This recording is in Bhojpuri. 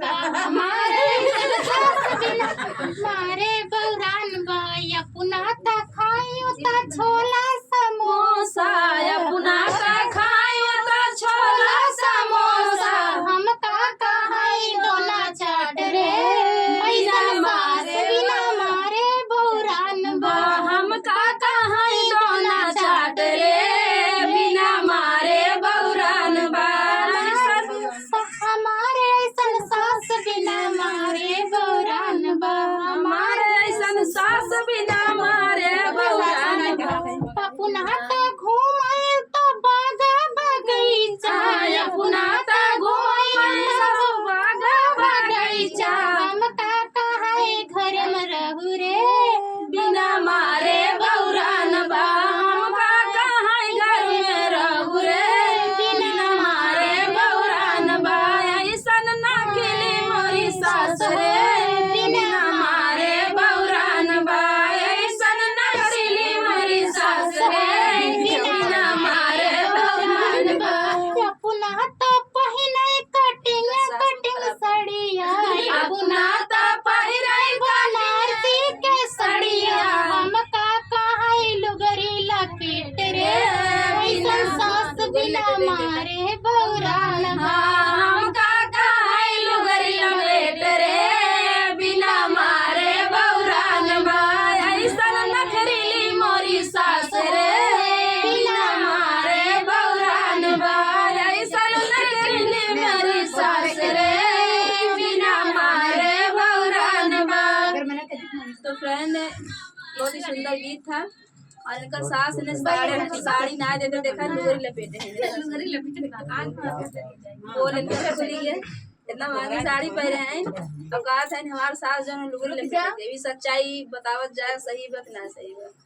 बा हमारे सास बिना मारे बौरान बा अपना ता खाइयो ता छोला समोसा अपना का खायो तो छोला समोसा हम का हाई दोना चाट रे पैसा सास बिना मारे बौरान बा हम का कहाई दोना चाट रे बिना मारे बौरान बा हमारे ऐसन सास बिना मारे बौरान बा हमारे ऐसन सास बिना मारे बौरान बा अपना ता घूमाए तो बागा बगीचा अपना ता घूमाए तो बागा बगीचा हम का हाय घर में रहू रे बिना मारे बौरान बा हम का कहाई घर में रहू रे बिना मारे बौरान बा ऐसन ना खिली मोरी सास रे बिना मारे बौरान बा ऐसन ना खिली मोरी सास रे बिना मारे बौरान बा अपना तो पहिने कटिंग सड़िया अपना ता पहिराई बनारसी के सड़िया हम का हाय लुगरी लपेट रे ऐसन सास बिना मारे बौरान बा हम का कहाई लुगरिया बेट रे बिना मारे बौरान बा ऐसन नखरीली मोरी सास रे बिना मारे बौरान बा ऐसन नखरीली मोरी सास रे बिना मारे बौरान बा। तो फ्रेंड बहुत ही सुंदर गीत था और इनका सास ने साड़ी ना देते देखा लुगरी लपेटे हैं लुगरी लपेटे बोल इनके खुली है इतना महंगी साड़ी पहने हैं तो कहा था हमारे सास जो लुगरी लपेटे ये भी सच्चाई बतावत जाए सही बात ना सही बात।